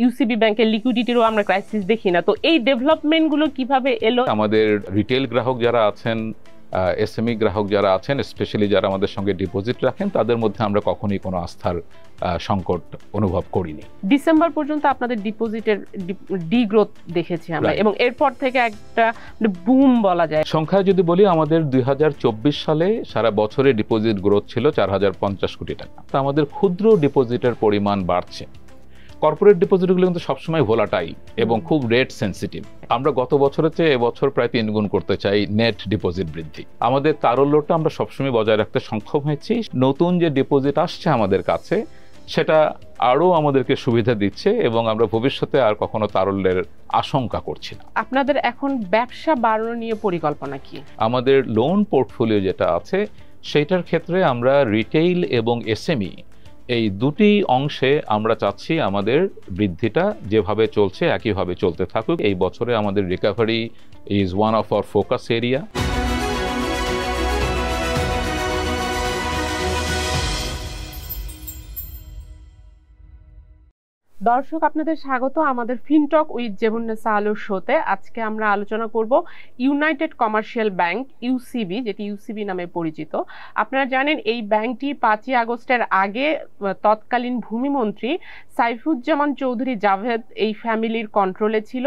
UCB ব্যাংকের লিকুইডিটিরও আমরা crisis দেখি না। তো এই ডেভেলপমেন্টগুলো কিভাবে এলো? আমাদের রিটেল গ্রাহক যারা আছেন, এসএমই গ্রাহক যারা আছেন, স্পেশালি যারা আমাদের সঙ্গে ডিপোজিট রাখেন, তাদের মধ্যে আমরা কখনোই কোনো আস্থার সংকট অনুভব করিনি। ডিসেম্বর পর্যন্ত আপনাদের ডিপোজিটের ডিগ্রোথ দেখেছি আমরা, এবং এরপর থেকে একটা বুম বলা যায়। সংখ্যায় যদি বলি, আমাদের 2024 সালে সারা বছরে ডিপোজিট গ্রোথ ছিল 4050 কোটি টাকা। তো আমাদের ক্ষুদ্র ডিপোজিটের পরিমাণ বাড়ছে। কর্পোরেট ডিপোজিটগুলো কিন্তু সবসময় ভোলাটাইল এবং খুব রেট সেন্সিটিভ। আমরা গত বছরের চেয়ে এবছর প্রায় 3 গুণ করতে চাই নেট ডিপোজিট বৃদ্ধি। আমাদের তারল্যটা আমরা সবসময় বজায় রাখতে সক্ষম হয়েছি। নতুন যে ডিপোজিট আসছে আমাদের কাছে, সেটা আরও আমাদেরকে সুবিধা দিচ্ছে এবং আমরা ভবিষ্যতে আর কখনো তারল্যের আশঙ্কা করছি না। আপনাদের এখন ব্যবসা বাড়ানো নিয়ে পরিকল্পনা কি? আমাদের লোন পোর্টফোলিও যেটা আছে, সেইটার ক্ষেত্রে আমরা রিটেইল এবং এসএমই এই দুটি অংশে আমরা চাচ্ছি আমাদের বৃদ্ধিটা যেভাবে চলছে একইভাবে চলতে থাকুক। এই বছরে আমাদের recovery is one of our focus area. দর্শক, আপনাদের স্বাগত আমাদের ফিনটক উইথ জেবুন্নেসা আলোর শোতে। আজকে আমরা আলোচনা করব ইউনাইটেড কমার্শিয়াল ব্যাংক, ইউসিবি, যেটি ইউসিবি নামে পরিচিত। আপনারা জানেন এই ব্যাংকটি 5ই আগস্টের আগে তৎকালীন ভূমিমন্ত্রী সাইফুজ্জামান চৌধুরী জাভেদ এই ফ্যামিলির কন্ট্রোলে ছিল।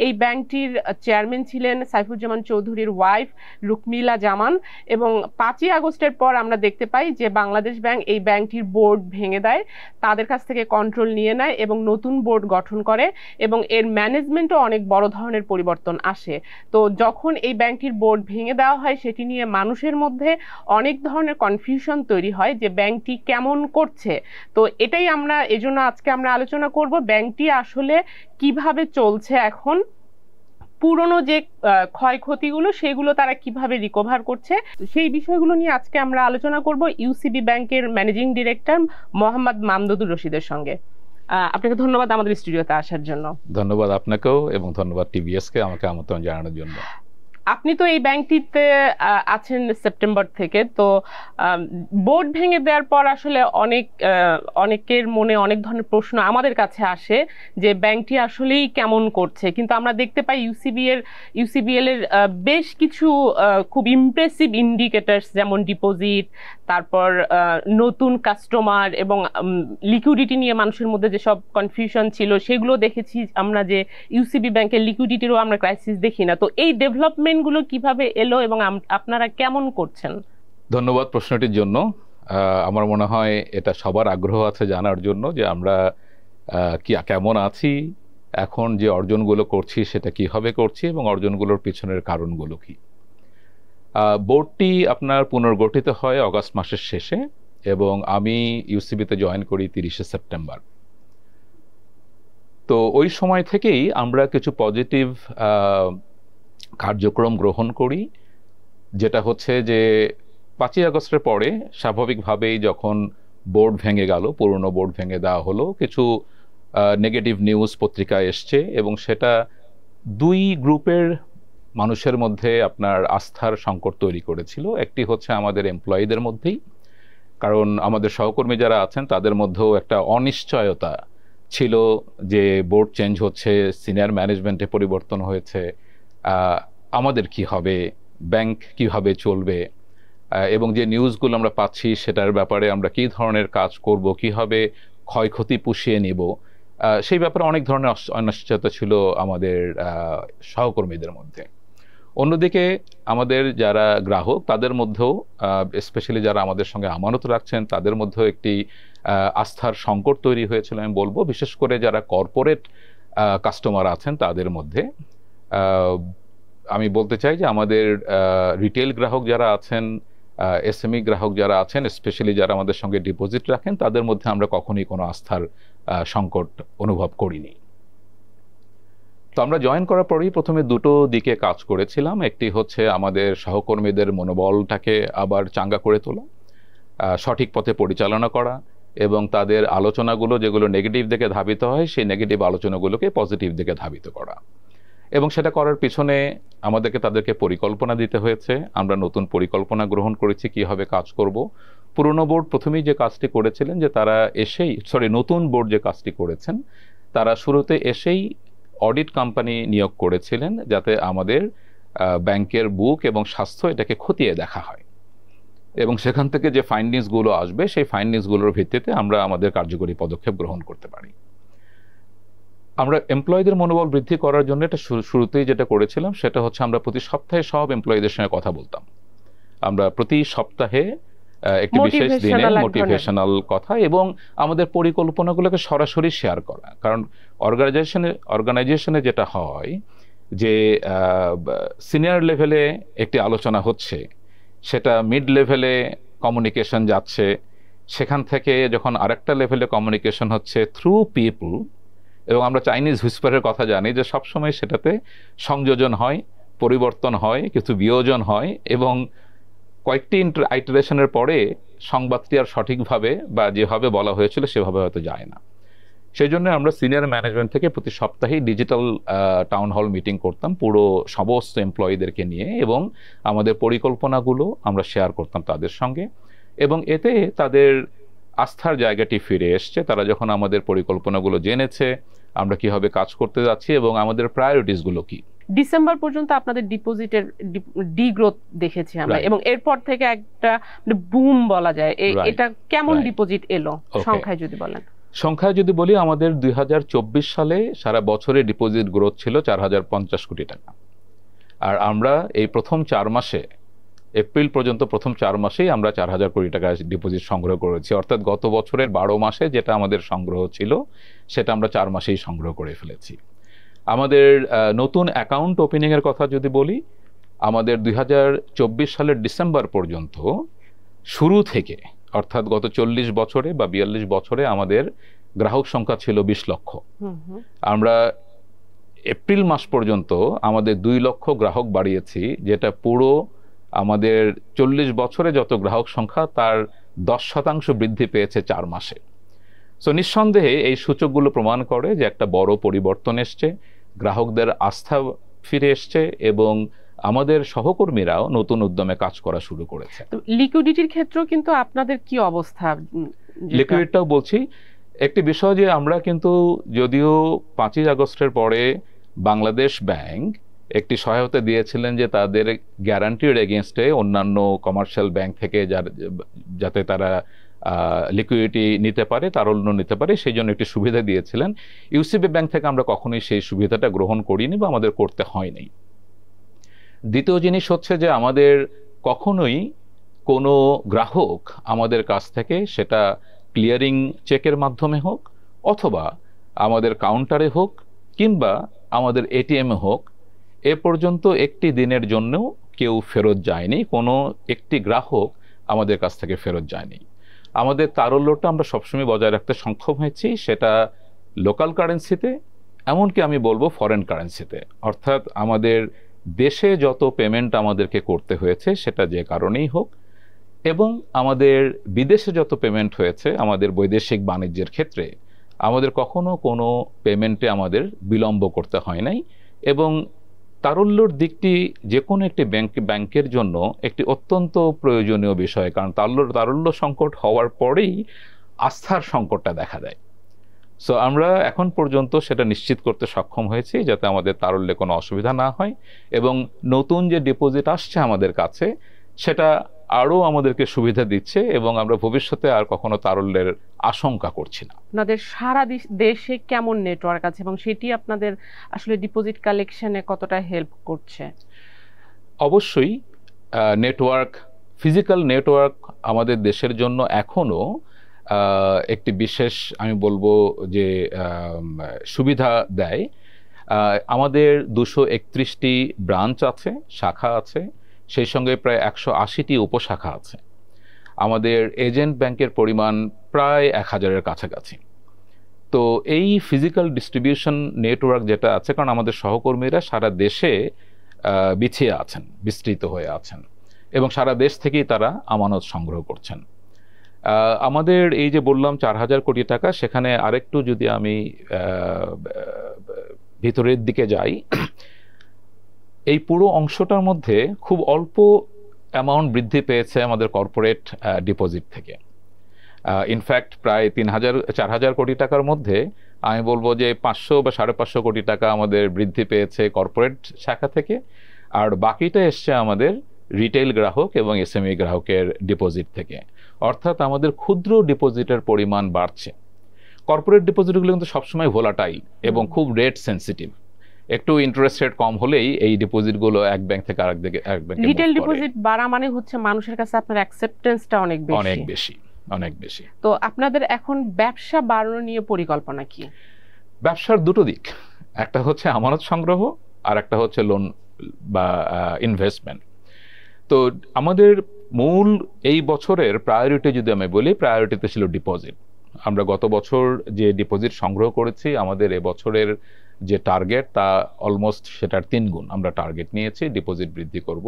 এই ব্যাংকটির চেয়ারম্যান ছিলেন সাইফুজ্জামান চৌধুরীর ওয়াইফ রুকমিলা জামান, এবং 5ই আগস্টের পর আমরা দেখতে পাই যে বাংলাদেশ ব্যাংক এই ব্যাংকটির বোর্ড ভেঙে দেয়, তাদের কাছ থেকে কন্ট্রোল নিয়ে নেয় এবং নতুন বোর্ড গঠন করে, এবং এর ম্যানেজমেন্টও অনেক বড় ধরনের পরিবর্তন আসে। তো যখন এই ব্যাংকটির বোর্ড ভেঙে দেওয়া হয়, সেটি নিয়ে মানুষের মধ্যে অনেক ধরনের কনফিউশন তৈরি হয় যে ব্যাংকটি কেমন করছে। তো এটাই আমরা এজন্য আজকে আমরা আলোচনা করব ব্যাংকটি আসলে কিভাবে চলছে, এখন পুরনো যে ক্ষয়ক্ষতিগুলো সেগুলো তারা কিভাবে রিকভার করছে, সেই বিষয়গুলো নিয়ে আজকে আমরা আলোচনা করব ইউসিবি ব্যাংকের ম্যানেজিং ডিরেক্টর মোহাম্মদ মামদুদুর রশিদের সঙ্গে। আপনাকে ধন্যবাদ আমাদের স্টুডিওতে আসার জন্য। ধন্যবাদ আপনাকেও, এবং ধন্যবাদ টিভিএসকে আমাকে আমন্ত্রণ জানানোর জন্য। আপনি তো এই ব্যাংকটিতে আছেন সেপ্টেম্বর থেকে। তো বোর্ড ভেঙে দেওয়ার পর আসলে অনেকের মনে অনেক ধরনের প্রশ্ন আমাদের কাছে আসে যে ব্যাংকটি আসলেই কেমন করছে, কিন্তু আমরা দেখতে পাই ইউসিবিএল এর বেশ কিছু খুব ইমপ্রেসিভ ইন্ডিকেটরস, যেমন ডিপোজিট, তারপর নতুন কাস্টমার এবং লিকুইডিটি নিয়ে মানুষের মধ্যে যেসব কনফিউশন ছিল সেগুলো দেখেছি আমরা, যে ইউসিবি ব্যাংকের লিকুইডিটিরও আমরা ক্রাইসিস দেখি না। তো এই ডেভেলপমেন্টগুলো কিভাবে এলো এবং আপনারা কেমন করছেন? ধন্যবাদ প্রশ্নটির জন্য। আমার মনে হয় এটা সবার আগ্রহ আছে জানার জন্য যে আমরা কেমন আছি, এখন যে অর্জনগুলো করছি সেটা কিভাবে করছি এবং অর্জনগুলোর পিছনের কারণগুলো কি। বোর্ডটি আপনার পুনর্গঠিত হয় অগাস্ট মাসের শেষে, এবং আমি ইউসিবিতে জয়েন করি 30শে সেপ্টেম্বর। তো ওই সময় থেকেই আমরা কিছু পজিটিভ কার্যক্রম গ্রহণ করি, যেটা হচ্ছে যে 5ই আগস্টের পরে স্বাভাবিকভাবেই যখন বোর্ড ভেঙে গেল, পুরনো বোর্ড ভেঙে দেওয়া হলো, কিছু নেগেটিভ নিউজ পত্রিকায় এসছে, এবং সেটা দুই গ্রুপের মানুষের মধ্যে আপনার আস্থার সংকট তৈরি করেছিল। একটি হচ্ছে আমাদের এমপ্লয়িদের মধ্যেই, কারণ আমাদের সহকর্মী যারা আছেন তাদের মধ্যেও একটা অনিশ্চয়তা ছিল যে বোর্ড চেঞ্জ হচ্ছে, সিনিয়র ম্যানেজমেন্টে পরিবর্তন হয়েছে, আমাদের কি হবে, ব্যাংক কিভাবে চলবে, এবং যে নিউজগুলো আমরা পাচ্ছি সেটার ব্যাপারে আমরা কী ধরনের কাজ করব, কীভাবে ক্ষয়ক্ষতি পুষিয়ে নিব, সেই ব্যাপারে অনেক ধরনের অনিশ্চয়তা ছিল আমাদের সহকর্মীদের মধ্যে। অন্যদিকে আমাদের যারা গ্রাহক তাদের মধ্যেও, স্পেশালি যারা আমাদের সঙ্গে আমানত রাখছেন, তাদের মধ্যেও একটি আস্থার সংকট তৈরি হয়েছিল আমি বলবো, বিশেষ করে যারা কর্পোরেট কাস্টমার আছেন তাদের মধ্যে। আমি বলতে চাই যে আমাদের রিটেল গ্রাহক যারা আছেন, এসএমই গ্রাহক যারা আছেন, স্পেশালি যারা আমাদের সঙ্গে ডিপোজিট রাখেন, তাদের মধ্যে আমরা কখনোই কোনো আস্থার সংকট অনুভব করিনি। তো আমরা জয়েন করার পরেই প্রথমে দুটো দিকে কাজ করেছিলাম। একটি হচ্ছে আমাদের সহকর্মীদের মনোবলটাকে আবার চাঙ্গা করে তোলা, সঠিক পথে পরিচালনা করা, এবং তাদের আলোচনাগুলো যেগুলো নেগেটিভ দিকে ধাবিত হয় সেই নেগেটিভ আলোচনাগুলোকে পজিটিভ দিকে ধাবিত করা। এবং সেটা করার পিছনে আমাদেরকে তাদেরকে পরিকল্পনা দিতে হয়েছে। আমরা নতুন পরিকল্পনা গ্রহণ করেছি কীভাবে কাজ করব। পুরনো বোর্ড প্রথমেই যে কাজটি করেছিলেন, যে তারা নতুন বোর্ড যে কাজটি করেছেন, তারা শুরুতে এসেই অডিট কোম্পানি নিয়োগ করেছিলেন যাতে আমাদের ব্যাংকের বুক এবং স্বাস্থ্য এটাকে খতিয়ে দেখা হয়, এবং সেখান থেকে যে ফাইন্ডিংসগুলো আসবে সেই ফাইন্ডিংসগুলোর ভিত্তিতে আমরা আমাদের কার্যকরী পদক্ষেপ গ্রহণ করতে পারি। আমরা এমপ্লয়ীদের মনোবল বৃদ্ধি করার জন্য এটা শুরুতেই যেটা করেছিলাম সেটা হচ্ছে আমরা প্রতি সপ্তাহে সব এমপ্লয়ীদের সঙ্গে কথা বলতাম। আমরা প্রতি সপ্তাহে একটি বিশেষ দিনে মোটিভেশনাল কথা এবং আমাদের পরিকল্পনাগুলোকে সরাসরি শেয়ার করা, কারণ অর্গানাইজেশনে যেটা হয় যে সিনিয়র লেভেলে একটি আলোচনা হচ্ছে, সেটা মিড লেভেলে কমিউনিকেশন যাচ্ছে, সেখান থেকে যখন আরেকটা লেভেলে কমিউনিকেশন হচ্ছে থ্রু পিপল, এবং আমরা চাইনিজ হুইসপারের কথা জানি যে সবসময় সেটাতে সংযোজন হয়, পরিবর্তন হয়, কিছু বিয়োজন হয়, এবং কয়েকটি আইটারেশনের পরে সংবাদটি আর সঠিকভাবে বা যেভাবে বলা হয়েছিল সেভাবে হয়তো যায় না। সেই জন্য আমরা সিনিয়র ম্যানেজমেন্ট থেকে প্রতি সপ্তাহেই ডিজিটাল টাউন হল মিটিং করতাম পুরো সমস্ত এমপ্লয়ীদেরকে নিয়ে, এবং আমাদের পরিকল্পনাগুলো আমরা শেয়ার করতাম তাদের সঙ্গে, এবং এতে তাদের আস্থার জায়গাটি ফিরে এসছে। তারা যখন আমাদের পরিকল্পনাগুলো জেনেছে, আমরা কিভাবে কাজ করতে যাচ্ছি এবং আমাদের প্রায়োরিটিসগুলো কি। ডিসেম্বর পর্যন্ত আপনাদের ডিপোজিটের ডিগ্রোথ দেখেছি আমরা, এবং এরপর থেকে একটা বুম বলা যায়। এটা কেমন ডিপোজিট এলো সংখ্যায় যদি বলেন? সংখ্যায় যদি বলি, আমাদের 2024 সালে সারা বছরে ডিপোজিট গ্রোথ ছিল 4050 কোটি টাকা, আর আমরা এই প্রথম 4 মাসে, এপ্রিল পর্যন্ত প্রথম 4 মাসেই আমরা 4000 কোটি টাকা ডিপোজিট সংগ্রহ করেছি। অর্থাৎ গত বছরের 12 মাসে যেটা আমাদের সংগ্রহ ছিল সেটা আমরা 4 মাসেই সংগ্রহ করে ফেলেছি। আমাদের নতুন অ্যাকাউন্ট ওপেনিং এর কথা যদি বলি, আমাদের 2024 সালের ডিসেম্বর পর্যন্ত শুরু থেকে, অর্থাৎ গত 40 বছরে বা 42 বছরে আমাদের গ্রাহক সংখ্যা ছিল 20 লক্ষ। আমরা এপ্রিল মাস পর্যন্ত আমাদের 2 লক্ষ গ্রাহক বাড়িয়েছি, যেটা পুরো আমাদের 40 বছরে যত গ্রাহক সংখ্যা তার 10% বৃদ্ধি পেয়েছে 4 মাসে। সো নিঃসন্দেহে এই সূচকগুলো প্রমাণ করে যে একটা বড় পরিবর্তন এসছে, গ্রাহকদের আস্থা ফিরে এসছে, এবং আমাদের সহকর্মীরাও নতুন উদ্যমে কাজ করা শুরু করেছে। লিকুইডিটির ক্ষেত্রেও কিন্তু আপনাদের কি অবস্থা? লিকুইডিটিটাও বলছি একটি বিষয়, যে আমরা কিন্তু যদিও 5ই আগস্টের পরে বাংলাদেশ ব্যাংক একটি সহায়তা দিয়েছিলেন যে তাদের গ্যারান্টির এগেনস্টে অন্যান্য কমার্শিয়াল ব্যাংক থেকে যাতে তারা লিকুইডিটি নিতে পারে, তারল্য নিতে পারে, সেই জন্য একটি সুবিধা দিয়েছিলেন। ইউসিবি ব্যাংক থেকে আমরা কখনোই সেই সুবিধাটা গ্রহণ করিনি বা আমাদের করতে হয়নি। দ্বিতীয় জিনিস হচ্ছে যে আমাদের কখনোই কোনো গ্রাহক আমাদের কাছ থেকে, সেটা ক্লিয়ারিং চেকের মাধ্যমে হোক অথবা আমাদের কাউন্টারে হোক কিংবা আমাদের এটিএমে হোক, এ পর্যন্ত একটি দিনের জন্যও কেউ ফেরত যায়নি, কোনো একটি গ্রাহক আমাদের কাছ থেকে ফেরত যায়নি। আমাদের তারল্যটা আমরা সবসময় বজায় রাখতে সক্ষম হয়েছি, সেটা লোকাল কারেন্সিতে, এমনকি আমি বলবো ফরেন কারেন্সিতে। অর্থাৎ আমাদের দেশে যত পেমেন্ট আমাদেরকে করতে হয়েছে সেটা যে কারণেই হোক, এবং আমাদের বিদেশে যত পেমেন্ট হয়েছে আমাদের বৈদেশিক বাণিজ্যের ক্ষেত্রে, আমাদের কখনো কোনো পেমেন্টে আমাদের বিলম্ব করতে হয় নাই। এবং তারল্যর দিকটি যে কোনো একটি ব্যাংকের জন্য একটি অত্যন্ত প্রয়োজনীয় বিষয়, কারণ তারল্য সংকট হওয়ার পরেই আস্থার সংকটটা দেখা দেয়। সো আমরা এখন পর্যন্ত সেটা নিশ্চিত করতে সক্ষম হয়েছি যাতে আমাদের তারল্যে কোনো অসুবিধা না হয়, এবং নতুন যে ডিপোজিট আসছে আমাদের কাছে সেটা আরও আমাদেরকে সুবিধা দিচ্ছে, এবং আমরা ভবিষ্যতে আর কখনো তারল্যের আশঙ্কা করছি না। আপনাদের সারা দেশে কেমন নেটওয়ার্ক আছে এবং সেটি আপনাদের আসলে ডিপোজিট কালেকশনে কতটা হেল্প করছে? অবশ্যই নেটওয়ার্ক, ফিজিক্যাল নেটওয়ার্ক আমাদের দেশের জন্য এখনো একটি বিশেষ, আমি বলবো যে সুবিধা দেয়। আমাদের 231টি ব্রাঞ্চ আছে, শাখা আছে, সেই সঙ্গে প্রায় 180টি উপশাখা আছে। আমাদের এজেন্ট ব্যাংকের পরিমাণ প্রায় 1000-এর কাছাকাছি। তো এই ফিজিক্যাল ডিস্ট্রিবিউশন নেটওয়ার্ক যেটা আছে, কারণ আমাদের সহকর্মীরা সারা দেশে বিছিয়ে আছেন, বিস্তৃত হয়ে আছেন, এবং সারা দেশ থেকেই তারা আমানত সংগ্রহ করছেন। আমাদের এই যে বললাম 4000 কোটি টাকা, সেখানে আরেকটু যদি আমি ভিতরের দিকে যাই, এই পুরো অংশটার মধ্যে খুব অল্প অ্যামাউন্ট বৃদ্ধি পেয়েছে আমাদের কর্পোরেট ডিপোজিট থেকে। ইনফ্যাক্ট প্রায় 4000 কোটি টাকার মধ্যে আমি বলবো যে 500 বা 550 কোটি টাকা আমাদের বৃদ্ধি পেয়েছে কর্পোরেট শাখা থেকে, আর বাকিটা এসছে আমাদের রিটেল গ্রাহক এবং এসএমই গ্রাহকের ডিপোজিট থেকে। অর্থাৎ আমাদের ক্ষুদ্র ডিপোজিটের পরিমাণ বাড়ছে। কর্পোরেট ডিপোজিটগুলো কিন্তু সবসময় ভোলাটাইল এবং খুব রেট সেন্সিটিভ। একটু ইন্টারেস্ট রেট কম হলেই এই ডিপোজিটগুলো এক ব্যাংক থেকে আরেক ব্যাংকে রিটেল ডিপোজিট বাড়া মানে হচ্ছে মানুষের কাছে আপনার অ্যাকসেপ্টেন্সটা অনেক বেশি। তো আপনাদের এখন ব্যবসা বাড়ানো নিয়ে পরিকল্পনা কি? ব্যবসার দুটো দিক, একটা হচ্ছে আমানত সংগ্রহ আর একটা হচ্ছে লোন বা ইনভেস্টমেন্ট। তো আমাদের মূল এই বছরের প্রায়োরিটি যদি আমি বলি, প্রায়োরিটিতে ছিল ডিপোজিট। আমরা গত বছর যে ডিপোজিট সংগ্রহ করেছি, আমাদের এবছরের যে টার্গেট তা অলমোস্ট সেটার 3 গুণ আমরা টার্গেট নিয়েছি, ডিপোজিট বৃদ্ধি করব।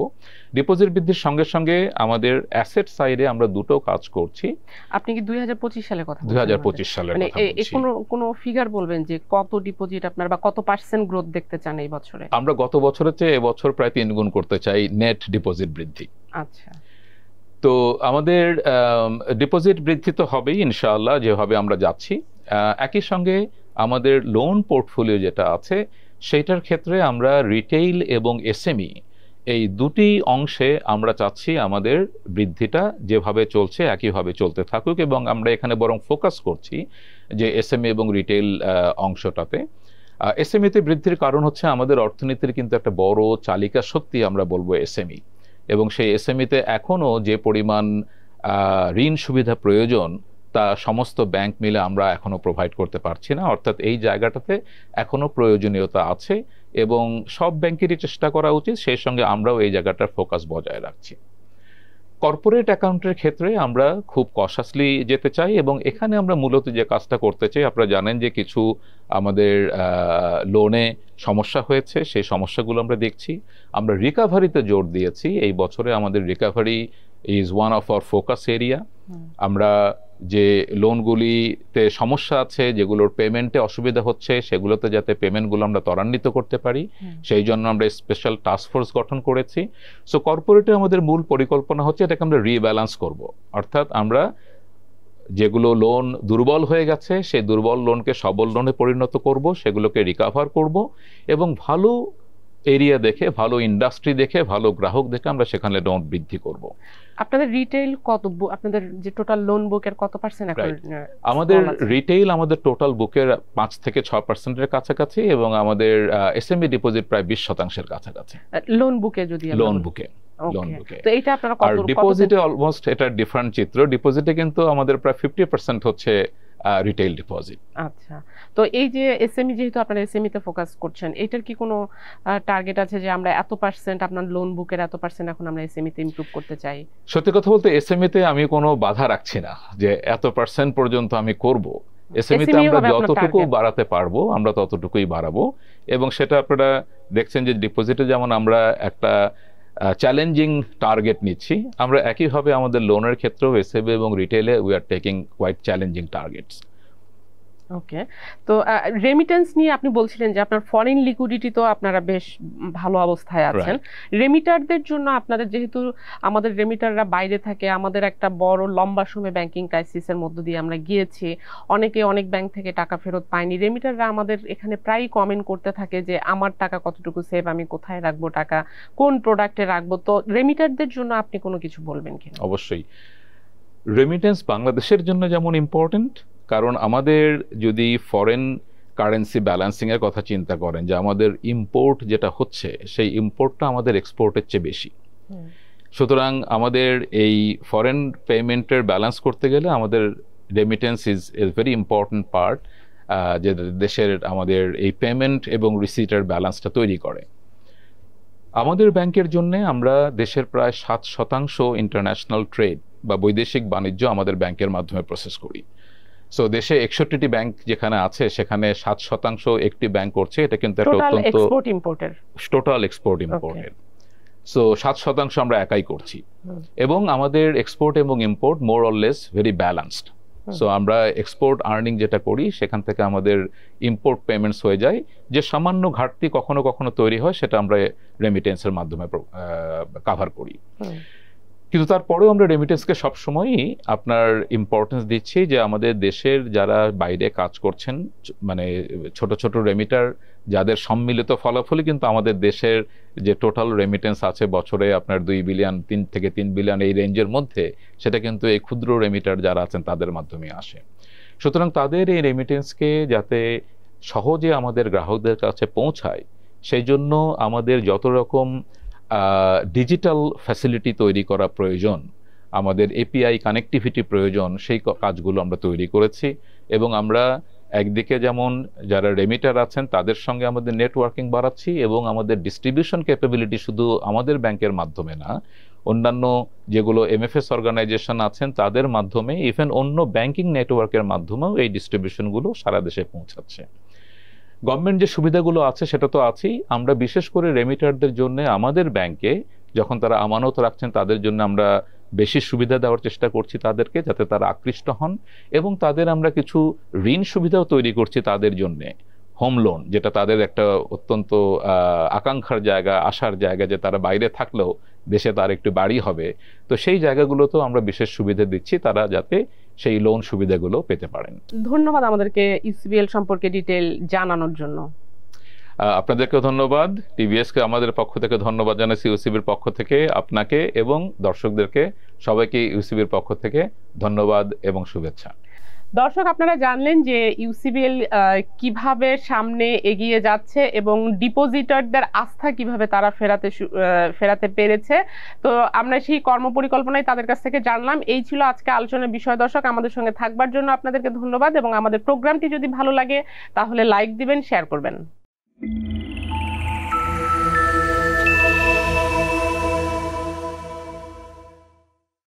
ডিপোজিট বৃদ্ধির সঙ্গে সঙ্গে আমাদের অ্যাসেট সাইডে আমরা দুটো কাজ করছি। আপনি কি 2025 সালের কথা বলছেন? 2025 সালের কথা বলছি। কোনো ফিগার বলবেন যে কত ডিপোজিট আপনার বা কত পার্সেন্ট গ্রোথ দেখতে চান এই বছরে? আমরা গত বছরের চেয়ে এবছর প্রায় 3 গুণ করতে চাই নেট ডিপোজিট বৃদ্ধি। আচ্ছা। তো আমাদের ডিপোজিট বৃদ্ধি তো হবেই ইনশাআল্লাহ, যেভাবে আমরা যাচ্ছি। একই সঙ্গে আমাদের লোন পোর্টফোলিও যেটা আছে সেইটার ক্ষেত্রে আমরা রিটেইল এবং এসএমই এই দুটি অংশে আমরা চাচ্ছি আমাদের বৃদ্ধিটা যেভাবে চলছে একইভাবে চলতে থাকুক, এবং আমরা এখানে বরং ফোকাস করছি যে এসএমই এবং রিটেইল অংশটাতে। এসএমইতে বৃদ্ধির কারণ হচ্ছে আমাদের অর্থনীতির কিন্তু একটা বড় চালিকা শক্তি আমরা বলবো এসএমই, এবং সেই এসএমইতে এখনও যে পরিমাণ ঋণ সুবিধা প্রয়োজন তা সমস্ত ব্যাংক মিলে আমরা এখনো প্রোভাইড করতে পারছি না। অর্থাৎ এই জায়গাটাতে এখনো প্রয়োজনীয়তা আছে এবং সব ব্যাংকেরই চেষ্টা করা উচিত, সেই সঙ্গে আমরাও এই জায়গাটার ফোকাস বজায় রাখছি। কর্পোরেট অ্যাকাউন্টের ক্ষেত্রে আমরা খুব কশাসলি যেতে চাই, এবং এখানে আমরা মূলত যে কাজটা করতে চাই, আপনারা জানেন যে কিছু আমাদের লোনে সমস্যা হয়েছে, সেই সমস্যাগুলো আমরা দেখছি। আমরা রিকাভারিতে জোর দিয়েছি, এই বছরে আমাদের recovery is one of our focus area. আমরা যে লোনগুলিতে সমস্যা আছে, যেগুলোর পেমেন্টে অসুবিধা হচ্ছে, সেগুলোতে যাতে পেমেন্টগুলো আমরা ত্বরান্বিত করতে পারি সেই জন্য আমরা স্পেশাল টাস্কফোর্স গঠন করেছি। সো কর্পোরেটে আমাদের মূল পরিকল্পনা হচ্ছে এটাকে আমরা রিব্যালেন্স করব, অর্থাৎ আমরা যেগুলো লোন দুর্বল হয়ে গেছে সেই দুর্বল লোনকে সবল লোনে পরিণত করব, সেগুলোকে রিকভার করব, এবং ভালো এরিয়া দেখে, ভালো ইন্ডাস্ট্রি দেখে, ভালো গ্রাহক দেখে আমরা সেখানে লোন বৃদ্ধি করব। আপনাদের রিটেইল কত, আপনাদের যে টোটাল লোন বুকের কত পার্সেন্ট এখন? আমাদের রিটেইল আমাদের টোটাল বুকের 5 থেকে 6% কাছাকাছি, এবং আমাদের এসএমই ডিপোজিট প্রায় 20% কাছাকাছি লোন বুকে। যদি লোন বুকে তো এটা আপনারা কত? আর ডিপোজিটে অলমোস্ট এটা ডিফারেন্ট চিত্র। ডিপোজিটে কিন্তু আমাদের প্রায় 50% হচ্ছে রিটেইল ডিপোজিট। আচ্ছা, তো এই যে এসএমই, যেহেতু আপনারা এসএমই তে ফোকাস করছেন, এটার কি কোনো টার্গেট আছে যে আমরা এত পার্সেন্ট, আপনার লোন বুকের এত পার্সেন্ট এখন আমরা এসএমই তে ইমপ্রুভ করতে চাই? সত্যি কথা বলতে এসএমই তে আমি কোনো বাধা রাখছি না যে এত পার্সেন্ট পর্যন্ত আমি করব। এসএমই তে আমরা যতটুকু বাড়াতে পারবো আমরা ততটুকুই বাড়াবো, এবং সেটা আপনারা দেখছেন যে ডিপোজিটে যেমন আমরা একটা চ্যালেঞ্জিং টার্গেট নিচ্ছি, আমরা একইভাবে আমাদের লোনের ক্ষেত্রেও এসএমই এবং রিটেইলে we are taking quite challenging targets. Okay, তো রেমিটেন্স নিয়ে আপনি বলছিলেন যে আপনার ফরেন লিকুইডিটি তো আপনারা বেশ ভালো অবস্থায় আছেন। রেমিটারদের জন্য আপনাদের, যেহেতু আমাদের রেমিটাররা বাইরে থাকে, আমাদের একটা বড় লম্বা সময় ব্যাংকিং ক্রাইসিসের মধ্য দিয়ে আমরা গিয়েছি, অনেকে অনেক ব্যাংক থেকে টাকা ফেরত পায়নি। রেমিটাররা আমাদের এখানে প্রায়ই কমেন্ট করতে থাকে যে আমার টাকা কতটুকু সেভ, আমি কোথায় রাখবো টাকা, কোন প্রোডাক্টে রাখবো। তো রেমিটারদের জন্য আপনি কোনো কিছু বলবেন কি? অবশ্যই, রেমিটেন্স বাংলাদেশের জন্য যেমন ইম্পর্টেন্ট, কারণ আমাদের যদি ফরেন কারেন্সি ব্যালেন্সিং এর কথা চিন্তা করেন, যে আমাদের ইম্পোর্ট যেটা হচ্ছে সেই ইম্পোর্টটা আমাদের এক্সপোর্টের চেয়ে বেশি। সুতরাং আমাদের এই ফরেন পেমেন্টের ব্যালেন্স করতে গেলে আমাদের remittance is a very important part, যে দেশের আমাদের এই পেমেন্ট এবং রিসিটের ব্যালেন্সটা তৈরি করে। আমাদের ব্যাংকের জন্য আমরা দেশের প্রায় 7% ইন্টারন্যাশনাল ট্রেড বা বৈদেশিক বাণিজ্য আমাদের ব্যাংকের মাধ্যমে প্রসেস করি। সো দেশে 61টি ব্যাংক যেখানে আছে সেখানে 7% একটি ব্যাংক করছে, এটা কিন্তু একটা অত্যন্ত টোটাল এক্সপোর্ট ইম্পোর্টের। সো 7% আমরা একাই করছি, এবং আমাদের এক্সপোর্ট এবং import more or less very balanced. So আমরা এক্সপোর্ট আর্নিং যেটা করি সেখান থেকে আমাদের ইম্পোর্ট পেমেন্টস হয়ে যায়, যে সামান্য ঘাটতি কখনো কখনো তৈরি হয় সেটা আমরা রেমিটেন্সের মাধ্যমে কাভার করি। কিন্তু তারপরেও আমরা রেমিটেন্সকে সবসময়ই আপনার ইম্পর্টেন্স দিচ্ছি, যে আমাদের দেশের যারা বাইরে কাজ করছেন, মানে ছোট ছোট রেমিটার, যাদের সম্মিলিত ফলাফলই কিন্তু আমাদের দেশের যে টোটাল রেমিটেন্স আছে বছরে আপনার 2 বিলিয়ন 3 থেকে 3 বিলিয়ন এই রেঞ্জের মধ্যে, সেটা কিন্তু এই ক্ষুদ্র রেমিটার যারা আছেন তাদের মাধ্যমে আসে। সুতরাং তাদের এই রেমিটেন্সকে যাতে সহজে আমাদের গ্রাহকদের কাছে পৌঁছায়, সেই জন্য আমাদের যত রকম ডিজিটাল ফ্যাসিলিটি তৈরি করা প্রয়োজন, আমাদের এপিআই কানেক্টিভিটি প্রয়োজন, সেই কাজগুলো আমরা তৈরি করেছি। এবং আমরা একদিকে যেমন যারা রেমিটার আছেন তাদের সঙ্গে আমাদের নেটওয়ার্কিং বাড়াচ্ছি, এবং আমাদের ডিস্ট্রিবিউশন ক্যাপাবিলিটি শুধু আমাদের ব্যাংকের মাধ্যমে না, অন্যান্য যেগুলো এমএফএস অর্গানাইজেশন আছেন তাদের মাধ্যমে, ইভেন অন্য ব্যাংকিং নেটওয়ার্কের মাধ্যমেও এই ডিস্ট্রিবিউশনগুলো সারা দেশে পৌঁছাচ্ছে। গভর্নমেন্ট যে সুবিধাগুলো আছে সেটা তো আছেই, আমরা বিশেষ করে রেমিটারদের জন্য আমাদের ব্যাংকে যখন তারা আমানত রাখছেন তাদের জন্য আমরা বেশি সুবিধা দেওয়ার চেষ্টা করছি তাদেরকে, যাতে তারা আকৃষ্ট হন। এবং তাদের আমরা কিছু ঋণ সুবিধাও তৈরি করছি তাদের জন্য, হোম লোন, যেটা তাদের একটা অত্যন্ত আকাঙ্ক্ষার জায়গা, আশার জায়গা, যে তারা বাইরে থাকলেও দেশে তার একটু বাড়ি হবে। তো সেই জায়গাগুলোতেও আমরা বিশেষ সুবিধা দিচ্ছি, তারা যাতে সেই লোন সুবিধাগুলো পেতে পারেন। ধন্যবাদ আমাদেরকে ইউসিবিএল সম্পর্কে ডিটেল জানানোর জন্য। আপনাদেরকেও ধন্যবাদ, টিভিএসকে আমাদের পক্ষ থেকে ধন্যবাদ জানাচ্ছি, ইউসিবির পক্ষ থেকে আপনাকে এবং দর্শকদেরকে সবাইকে ইউসিবির পক্ষ থেকে ধন্যবাদ এবং শুভেচ্ছা। দর্শক, আপনারা জানলেন যে ইউসিবিএল কিভাবে সামনে এগিয়ে যাচ্ছে এবং ডিপোজিটরদের আস্থা কিভাবে তারা ফেরাতে পেরেছে। তো আমরা সেই কর্মপরিকল্পনায় তাদের কাছ থেকে জানলাম। এই ছিল আজকে আলোচনার বিষয়। দর্শক, আমাদের সঙ্গে থাকবার জন্য আপনাদেরকে ধন্যবাদ, এবং আমাদের প্রোগ্রামটি যদি ভালো লাগে তাহলে লাইক দিবেন, শেয়ার করবেন।